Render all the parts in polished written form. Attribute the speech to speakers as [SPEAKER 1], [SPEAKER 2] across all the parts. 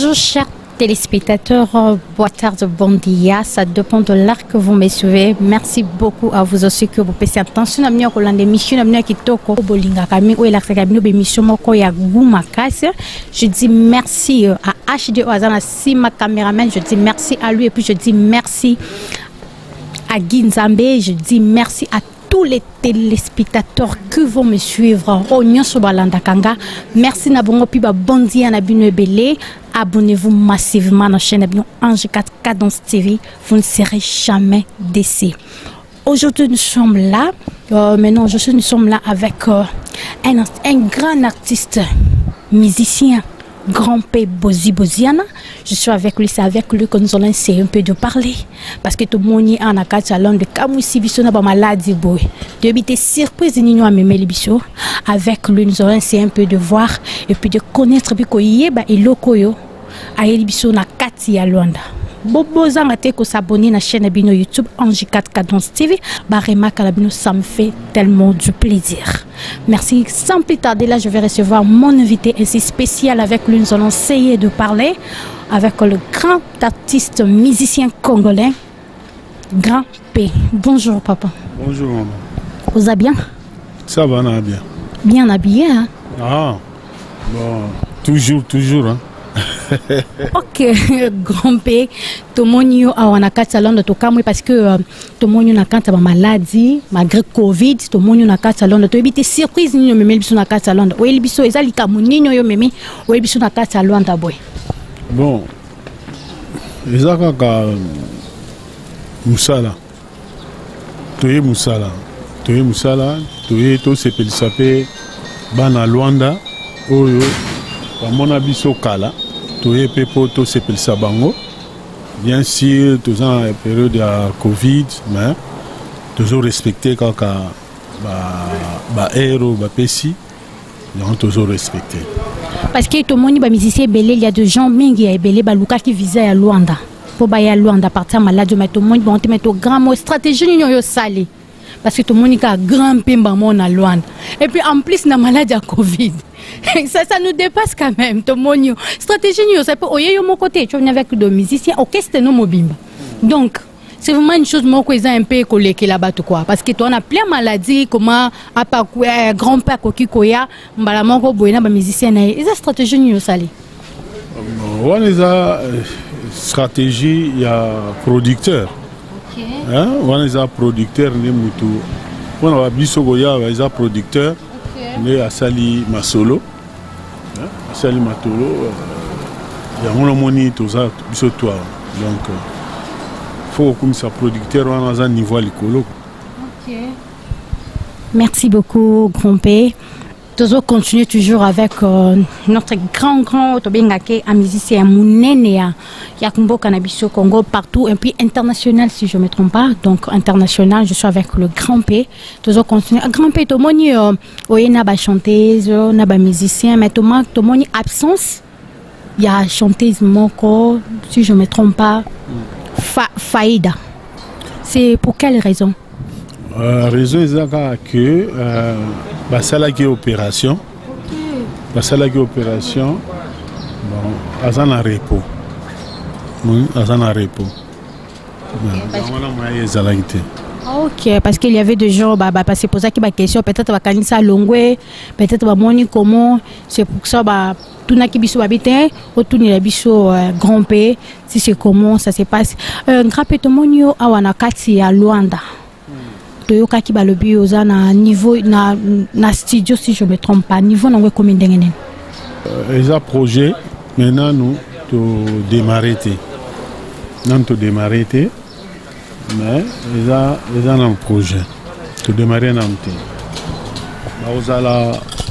[SPEAKER 1] Bonjour chers téléspectateurs, bonne tarde, bon dia, ça dépend de l'art que vous me suivez. Merci beaucoup à vous aussi que vous passez attention à nous dans l'émission qui toko bolinga kami ou la kabino émission moko ya gumakasi. Je dis merci à HD Oazana si ma caméraman, je dis merci à lui et puis je dis merci à Ginzambe, je dis merci à tous les téléspectateurs qui vont me suivre. Merci Nabongo Piba Bondi Anabino Belé. Abonnez-vous massivement à la chaîne Ange 4 Cadence TV. Vous ne serez jamais déçus. Aujourd'hui nous sommes là. Maintenant aujourd'hui nous sommes là avec un grand artiste, musicien. Grand P Bozi Boziana, je suis avec lui, c'est avec lui que nous allons essayer un peu de parler. Parce que tout le monde est en salon de Kamousi Bisso n'a pas maladie boy. De biter surprise ni à Mémé Bisso. Avec lui, nous allons essayer un peu de voir et puis de connaître puis ko yeba et lokoyo. Aïe Bisso na kati ya Luanda. Bobo Zangate ko s'abonner à la chaîne Bino YouTube Ange 4 Cadence TV. Barema Kalabino, ça me fait tellement du plaisir. Merci. Sans plus tarder, là, je vais recevoir mon invité ainsi spécial. Avec lui, nous allons essayer de parler avec le grand artiste musicien congolais, Grand P. Bonjour, papa.
[SPEAKER 2] Bonjour, maman.
[SPEAKER 1] Vous allez bien? Ça
[SPEAKER 2] va, on a bien.
[SPEAKER 1] Bien habillé, hein?
[SPEAKER 2] Ah, bon, toujours, hein.
[SPEAKER 1] Ok, Grand P, tout le monde a un salon de Tokamwe parce que tout le monde a une maladie, malgré Covid, tout le monde a un salon de Tokamwe. Surprise, nous avons un salon de Tokamwe. Nous avons un salon de Tokamwe.
[SPEAKER 2] Bon, ils ont un Moussala. Toye Moussala. Toye Moussala. Toye to sepeli sapé bana Luanda. Oyo. Mon abisso kala. Toye pepo to sepeli sabango. Bien sûr, tous en période de Covid, mais toujours respecté quand héros, pessi, ils ont toujours respecté.
[SPEAKER 1] Parce que tout le monde est musicien belé, il y a des gens mingi à belé, baluka qui visait à Luanda. Pour bailler à Luanda partir malade, mais tout le monde va mettre grand mot stratégie nous salé. Parce que tout le monde a grand pimba mon à Luanda. Et puis en plus na maladie à Covid. Ça nous dépasse quand même. Tout le monde stratégie nous ça peut oyer mon côté. Tu viens avec des musiciens, orchestre no mobimba. Donc c'est vraiment une chose moi qui un peu collé là-bas tout quoi parce que toi on a plein de maladies comment à part grand père qui koya mbala moko boyena ba musicien na ils a stratégie nous salé.
[SPEAKER 2] On a stratégie il y a producteur. OK. Hein? On a producteur ni mutu. On a biso goya ils a producteur. Mais à Sali Masolo, à Sali Matolo, il y a un moni tout ça, toi. Donc, il faut que ça producteur à un niveau à l'école.
[SPEAKER 1] Ok. Merci beaucoup, Grand P. Toujours continuer toujours avec notre grand Tobengake, un musicien Mounenea, Yakumbo Cannabis au Congo, partout, et puis international si je ne me trompe pas. Donc international, je suis avec le Grand P. Toujours continuer. Grand P, tout le monde, il y a chanteuse, il y a musicien, mais tout le monde absence. Il y a chanteuse Moko, si je ne me trompe pas, Faïda. C'est pour quelle raison?
[SPEAKER 2] La raison est que ça la opération, ça la opération, bon, à en repos, à en repos.
[SPEAKER 1] Ok, parce qu'il y avait des gens, c'est pour ça qu'il y a des questions, peut-être va canner ça longue, peut-être va moni comment, c'est pour ça tout n'a qui biso habité, autour de biso Grand P, si c'est comment ça se passe. Grand P tout monio a wana kati à Luanda. Toyoka ki balobi oza na niveau na studio si je me trompe pas niveau na combien d'engenen
[SPEAKER 2] les projet maintenant nous to démarrer mais les un projet to démarrer na mté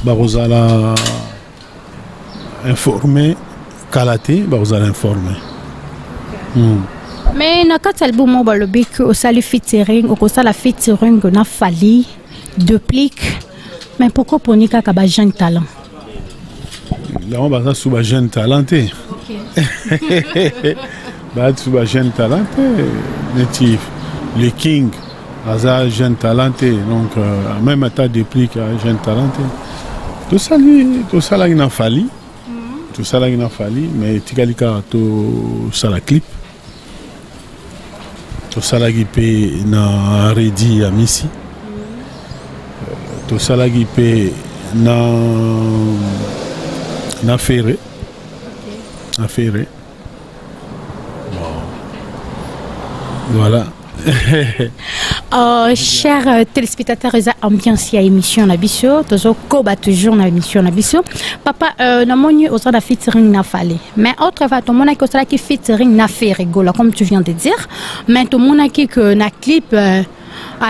[SPEAKER 2] bazala informer kalaté bazala informer.
[SPEAKER 1] Mais dans quatre albums, on va le dire que ça le featuring, au ça la featuring on a fallu duplique. Mais pourquoi pour Nika Kaba jeune talent?
[SPEAKER 2] Là on va sous un jeune talenté. Bah sous un jeune talenté, natif. Le King, un jeune talenté, donc même à ta duplique un jeune talenté. Tout ça là il a fallu. tosalaki na Fally mais etikali kaka tosala clip tosalaki mpe na Redi ya Misi tosalaki mpe na Ferré na Ferré bon. Voilà.
[SPEAKER 1] Chers téléspectateurs, ils ont ambiance à l'émission Nabiso, toujours Koba toujours dans l'émission Nabiso. Papa, na moni au sein de featuring na Fally. Mais autre fois, tout le monde a qui featuring na Ferré, comme tu viens de dire. Mais tout le monde a qui que na clip.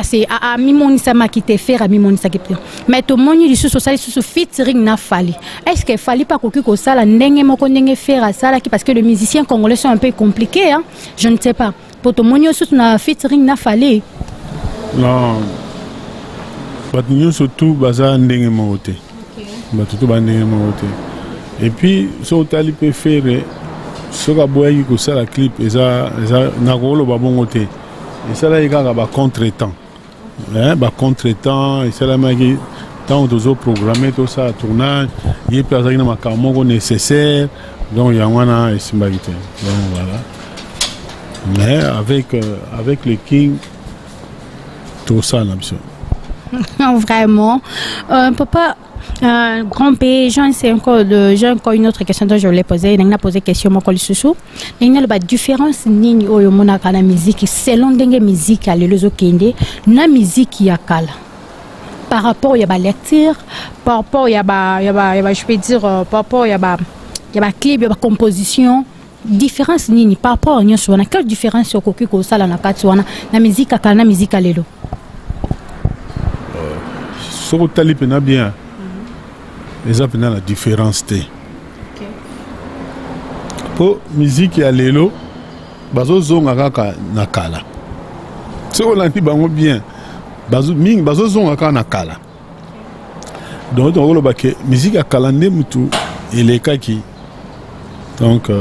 [SPEAKER 1] C'est à Mimonisa qui te fait à Mimonisa qui mais tout le monde dit sous social sous featuring na Fally. Est-ce que Fally pas que ça la ndenge moko ndenge faire à ça là parce que les musiciens congolais sont un peu compliqués hein? Je ne sais pas. Pour tout le monde sous na featuring na Fally.
[SPEAKER 2] Non. Pas nous surtout baza ndenge moté. Ba tout ba ndenge moté. Et puis so tali peut faire so ka boyi ko ça la clip eza na rolo ba bon côté. Et ça là il y a un contre-temps. Un contre-temps, et c'est là que tant de programmer tout ça, tournage, il y a personne qui n'a pas nécessaire, donc il y a un similité. Donc voilà. Mais avec le King, tout ça l'option.
[SPEAKER 1] Vraiment. Papa, grand-père, j'ai encore une autre question que je voulais poser. Je vais poser une question à Sous. Il y a une différence entre la musique selon la musique à l'Elozokende, la musique y a par rapport à la lecture, par rapport à je peux dire, par rapport à la clip, à la composition. Différence nini par rapport à Nyonso, quelle différence sur Kokiko Sala na Katsuana, la musique à la musique à l'Elo?
[SPEAKER 2] Ce que tu as bien. Les appels la différence. Pour musique ya lelo, bazo zonga kaka na kala. Ce qu'on a dit bien, bazo zonga kaka na kala. Donc on voit que musique ya kala ne mutu ele kaki. Donc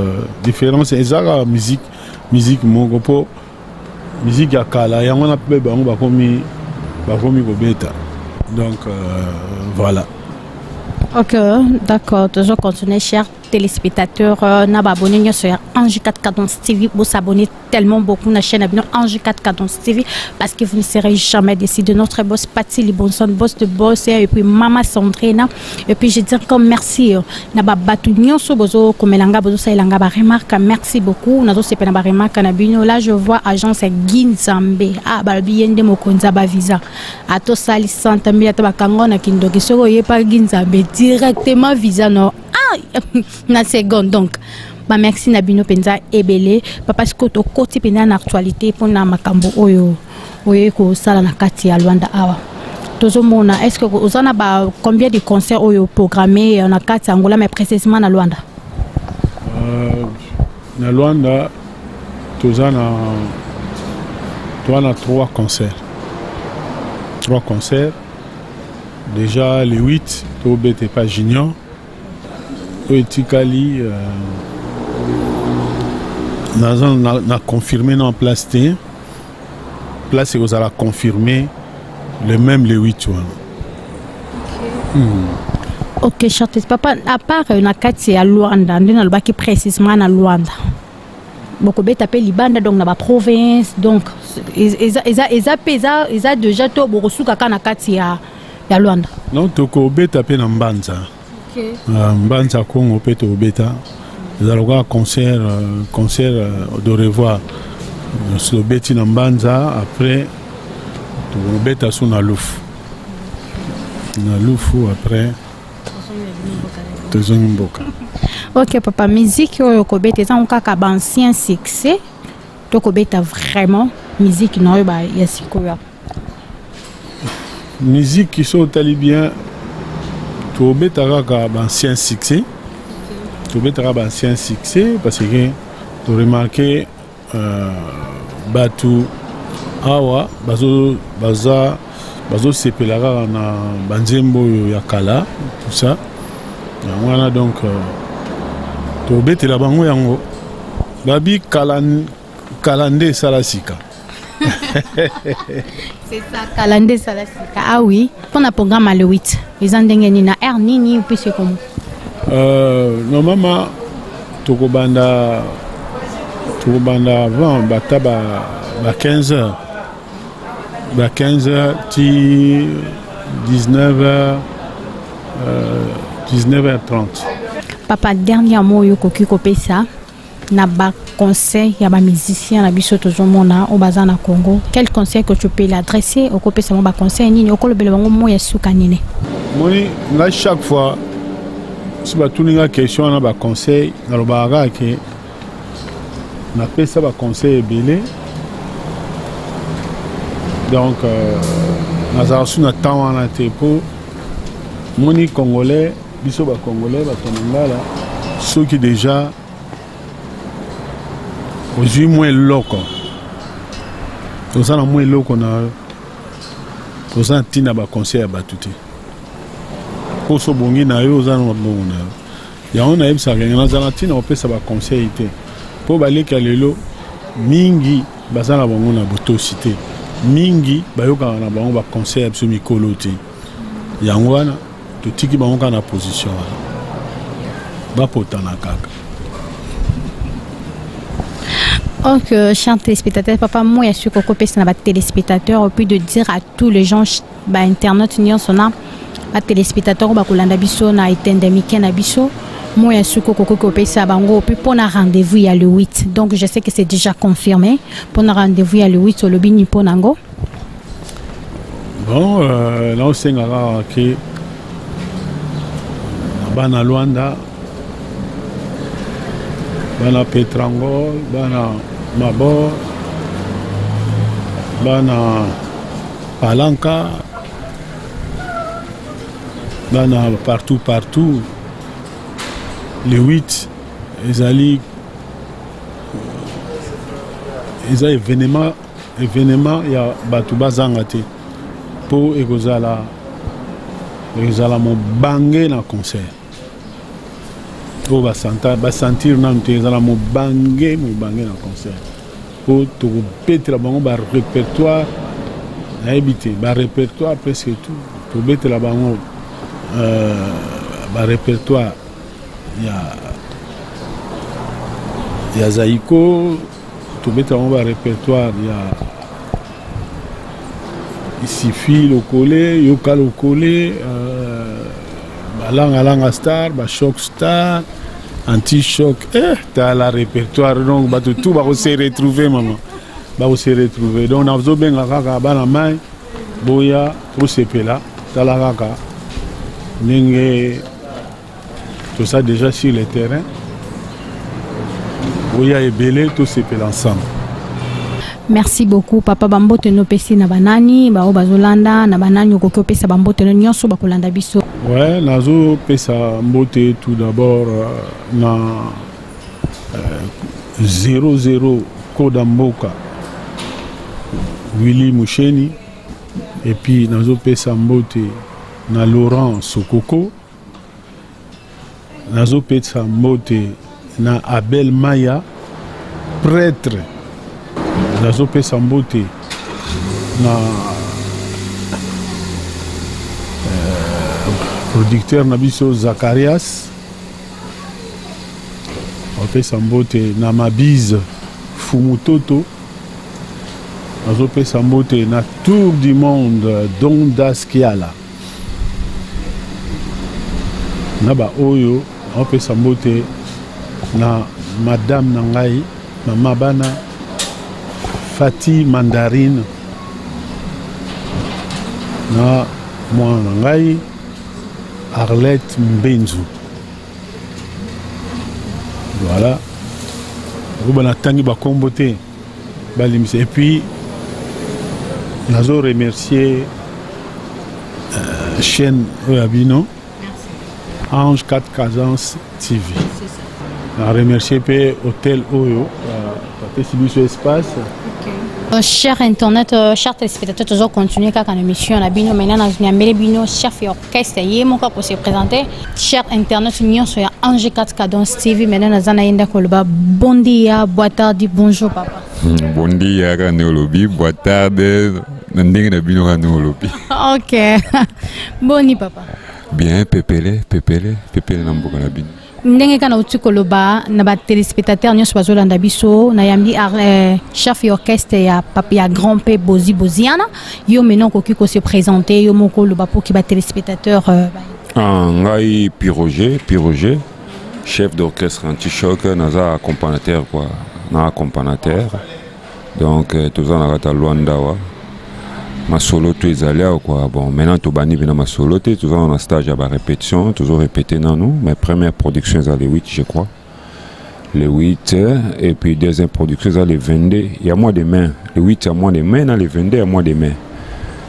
[SPEAKER 2] différence c'est ça musique mongo po musique ya kala ya on appelle bango bakomi kobeta. Donc voilà.
[SPEAKER 1] Ok, d'accord. Toujours continuer, chers téléspectateurs. N'a abonné sur Ange 4 Cadence TV. Vous s'abonnez tellement beaucoup à la chaîne Ange 4 Cadence TV parce que vous ne serez jamais déçus de notre boss Patty Libonson, boss de boss et puis Maman Sandrine. Et puis je dis comme merci. N'a pas battu nyonso bozo comme elanga bozo sa elanga ba remarque. Merci beaucoup. Nazo sepe na ba remarque na bino. Là je vois agence Ginzambe. Ah balbiende mokonza ba visa. Ato sali santa mi ata bakango na kindoki soko yepa Ginzambe directement visa no. Ah na seconde donc. Bah merci Nabino Penza Ebele papa skoto koti pena na actualité pour na makambo oyo ko sala na kati ya Luanda awa tozomona est-ce que vous en avez combien de concerts oyo programmés na kati Angola mais précisément na Luanda
[SPEAKER 2] na Luanda tozana 3 concerts déjà les 8 to bete pas junior to etikali n'a confirmé non place T. Place et vous allez confirmer le même les 8
[SPEAKER 1] Ok, chante papa à part na kati ya Luanda ndina lobaki précisément na Luanda. Beaucoup bête appelle Libanda donc na ba province donc ils a déjà to bokosu kaka na kati ya Luanda.
[SPEAKER 2] Non toko bête appelle na Mbanza. OK. Mbanza Congo peut to beta. Nous allons concert de revoir sur le Betty Nambanza après le Beta sur la Louf. La Louf après
[SPEAKER 1] Ok papa, musique au Kobeta c'est un ancien succès. To Kobeta vraiment musique non ba yasikoya.
[SPEAKER 2] Musique qui sont talibien to Beta ka ancien succès. Tu peux avoir un ancien succès parce que tu remarques Batu Awa bazo sepelara na banzembo yakala tout ça voilà donc tu bete la bango yango babi kalande salasika.
[SPEAKER 1] C'est ça kalande salasika. Ah oui, pour le programme le 8 ils ont dengeni na R nini puis c'est comme
[SPEAKER 2] Normalement, Tokobanda avant, bata ba 15h. Ba 15h, 19h30.
[SPEAKER 1] Papa, dernier mot, Yokoki Kopesa, na ba conseil, ya ba musicien, na biso tozomona au bazar na Congo. Quel conseil que tu peux l'adresser au Kopesa, ba conseil, nini, au kolobele bango mo ya suka nini?
[SPEAKER 2] Moni, là chaque fois, si ba tuninga question na ba conseil, na lo baga ke na pesa ba conseil belé. Donc, nous avons un temps en pour moni congolais, biso ba congolais, ba tonanga là, ceux qui déjà aujourd'hui moins loco. Tout ça na moins loco na. Tout ça tina ba conseil ba tuti. Pour so bongi na yo za na bongo na. Ya on a ebisa ngena za tina on pesa ba conseil ité. Pour balé kalelo mingi bazala bongo na boto cité. Mingi bayoka na bango ba conseil absolu mikolo te yango wana to tiki bango na position ba potana kaka.
[SPEAKER 1] Ok, chers téléspectateurs, papa moi je suis Coco Pes na ba téléspectateurs au plus de dire à tous les gens ba internet nion sona ba téléspectateurs ba kolanda biso na etendemike na biso. Moi, je suis Coco Pesa Bango. Puis pour un rendez-vous, il y a le 8. Donc, je sais que c'est déjà confirmé. Pour un rendez-vous, il y a le 8 au lobby Niponango.
[SPEAKER 2] Bon, là, on sait que Bana Luanda, Bana Petrangol, Bana Mabor, Bana Palanca, Bana partout. Les 8, ils allaient événement, il y a Batouba Zangate pour Egozala mon bangé dans le concert. Pour sentir mon bangé dans le concert. Pour tout péter la bango, répertoire, habité, répertoire presque tout. Pour mettre la bango, répertoire. Il y a Zaïko, tout mettre en répertoire, il y a Sifi le collé, Yoka le collé, Langa Star, Choc Star, Anti-Choc, t'as la répertoire, donc tout va se retrouver, maman. Va se retrouver. Donc on a besoin de la kaka, la main, Boya, pour ce là, t'as la kaka, tout ça déjà sur le terrain. Boya et Belé, tout se fait ensemble.
[SPEAKER 1] Merci beaucoup, Papa Bambote no pesi na banani, bao bazolanda, na banani okoko pesa Bambote no nyonso bakolanda biso.
[SPEAKER 2] Ouais, nazo pesa Mbote tout d'abord na 00 Kodamboka Willy Moucheni et puis nazo pesa Mbote na Laurent Sokoko. Nazo pesa Mbote na Abel Maya prêtre. Nazo pesa Mbote na producteur Nabiso Zacharias. On pesa Mbote na Mabize Fumutoto. Nazo pesa Mbote na Tour du Monde Dondas Kiala. Naba Oyo, on pesa Mbote na Madame Nangai, Mama Bana Fati Mandarine, na moi Nangai Arlette Mbenzu. Voilà. Rubana Tangi Bakombote. Et puis, nous avons remercié chaîne Abino, Ange 4 Casans TV. On a remercié Hôtel Oyo, pour espace.
[SPEAKER 1] Cher Internet, chers téléspectateurs, toujours continuer quand l'émission a bino maintenant nous avons bino chef orchestre yemo pour se présenter. Cher Internet, nous sommes Ange 4 Cadence TV maintenant nous avons yenda kolba. Bon dia, boa tarde, bonjour papa.
[SPEAKER 3] Bon dia kanolobi, boa tarde, ndenge na bino kanolobi.
[SPEAKER 1] OK. Boni papa.
[SPEAKER 3] Bien, pepele namboka na bino.
[SPEAKER 1] Ndenge kana uti koloba na ba téléspectateurs nyonso bazolanda biso na yambi chef orchestre ya papa ya grand P Bozi Boziana yo maintenant koki ko se présenter yo moko loba pour ki ba téléspectateurs
[SPEAKER 3] ngai Piroger chef d'orchestre anti-choc naza accompagnateur quoi na accompagnateur donc tous en arata Luanda wa ma solo tu ezali quoi bon maintenant to bani bina ma solo te toujours en stage à la répétition toujours répéter dans nous mes premières productions à les 8 je crois les 8 et puis deuxième production à les 22 il y a mois de mai les 8 à mois de mai dans les 22 à mois de mai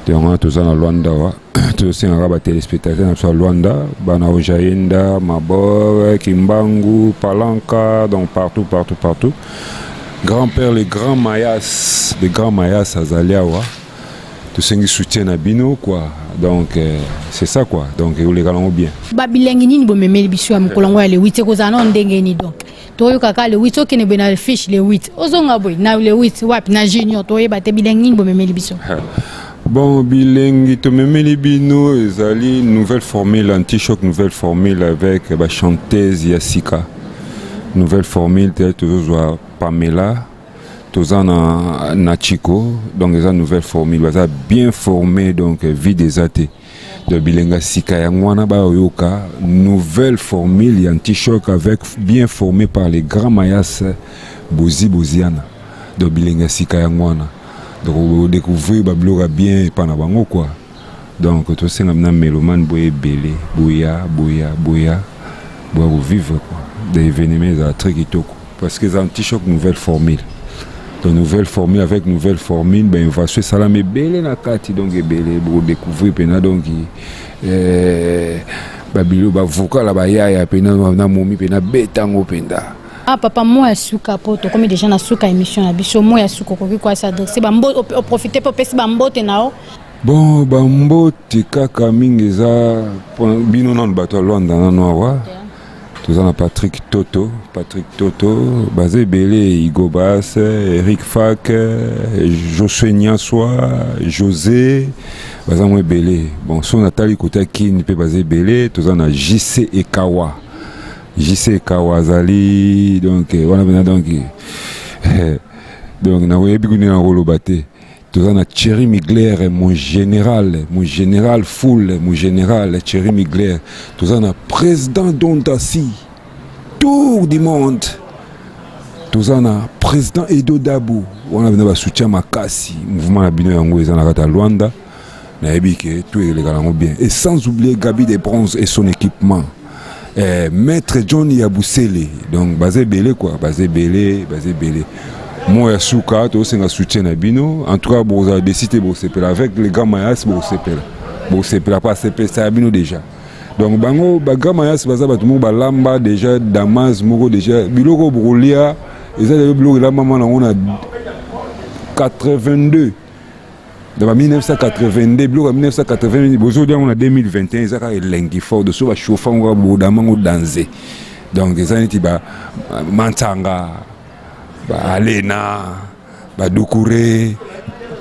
[SPEAKER 3] donc tous en Luanda wa tous en rabat téléspectateurs sur Luanda bana Ojaenda Mabor Kimbangu Palanka donc partout grand-père les grands mayas azaliawa tout ce qui soutient à Bino quoi donc c'est ça quoi donc les gars ont bien
[SPEAKER 1] babilengi nini bo memeli biso ya mkolongo ya le 8 ko zana ndenge ni donc toyo kaka le 8 okene bena fiche le 8 ozonga boy na le 8 wapi na junior toyo bate bilengi nini bo memeli biso
[SPEAKER 3] bon bilengi to memeli bino ezali nouvelle formule anti-choc nouvelle formule avec ba chanteuse Yassika nouvelle formule toujours Pamela tous en Nachiko donc ils ont nouvelle formule ils ont bien formé donc vie des athées de bilenga sika yangwana ba yoka nouvelle formule anti-choc avec bien formé par les grands mayas Bozi Boziana de bilenga sika yangwana donc vous découvrez babloga bien pendant bango quoi donc tout ça na mélomane boye belé boya vivre quoi des événements à très kitoko parce que les anti-choc nouvelle formule. Donc nouvelle formule avec nouvelle formule, ben on va se salamé belé na kati donc belé pour découvrir pena donc babilo ba vocal la ba ya pena na momi pena betango penda.
[SPEAKER 1] Ah papa moi suka poto comme déjà na suka émission na biso moi suka ko quoi ça donc c'est bambo profiter pour pesi bambote nao.
[SPEAKER 3] Bon bambote kaka mingeza bino non bato Luanda na noa. Nous avons Patrick Toto, Basé Belé, Igo Bass, Eric Fak, Josué Niassoa, José, Basé Belé. Bon, son Nathalie Kotaki, Nipé Basé Belé, nous avons JC Ekawa. JC Ekawa Zali, donc, on a donc, nous avons eu un rôle batté. Nous avons Thierry Migler, mon général full, mon général Thierry Migler. Nous avons président d'Ondassi, tour du monde. Nous avons président Edo Dabou. On a venu soutien Makassi, mouvement Abino Yango et Zanarata Luanda. Naebike, tout est légalement bien. Et sans oublier Gabi des Bronzes et son équipement. Maître Johnny Yaboussele, donc Basé Belé quoi, Basé Belé. Moi, je suis un soutien à Bino. En tout cas, vous avez décidé de avec les gars Mayas, vous ne pas c'est à Bino déjà. Donc, les gars Mayas, Lamba déjà, Damas, Moro déjà, Biloko Brolia, ils ont bloqué la maman on a 82. Dans 1982, bloc 1982, aujourd'hui on a 2021, ils ont l'engi fort de ce chauffeur, on va danser. Donc, ils ont dit Mantanga. Alena, Doukouré,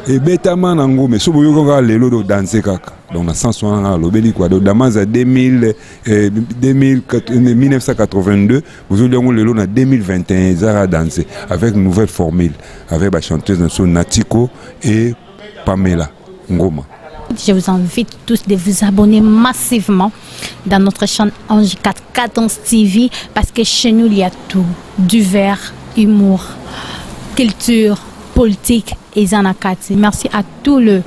[SPEAKER 3] et Betaman Nango, mais si vous voulez les lots danser kaka. Donc, dans 160 l'obéli quoi. Donc, dans 1982, vous avez les lots en 2021, ils ont dansé avec une nouvelle formule, avec la chanteuse Natiko et Pamela Ngoma.
[SPEAKER 1] Je vous invite tous de vous abonner massivement dans notre chaîne Ange 4 Cadence TV parce que chez nous, il y a tout, du verre, humour, culture, politique et zanakati. Merci à tous les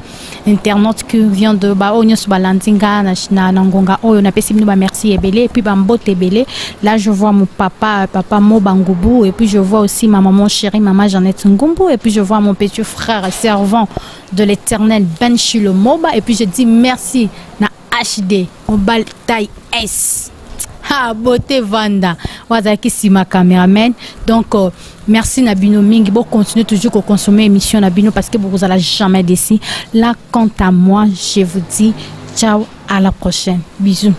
[SPEAKER 1] internautes qui viennent de Baonios Balantinga, Nangonga, on a passé merci et belé, et puis Bambote et belé. Là, je vois mon papa Mo Bangoubou, et puis je vois aussi ma maman chérie, maman Jeannette Ngumbu, et puis je vois mon petit frère et servant de l'éternel Ben Chilo Moba, et puis je dis merci na HD, Mobile Taille S. Ah, beauté Vanda. Wazaki si ma caméraman. Donc, merci Nabino Mingi. Bon, continuez toujours à consommer l'émission Nabino parce que vous n'allez jamais décider. Là, quant à moi, je vous dis ciao, à la prochaine. Bisous.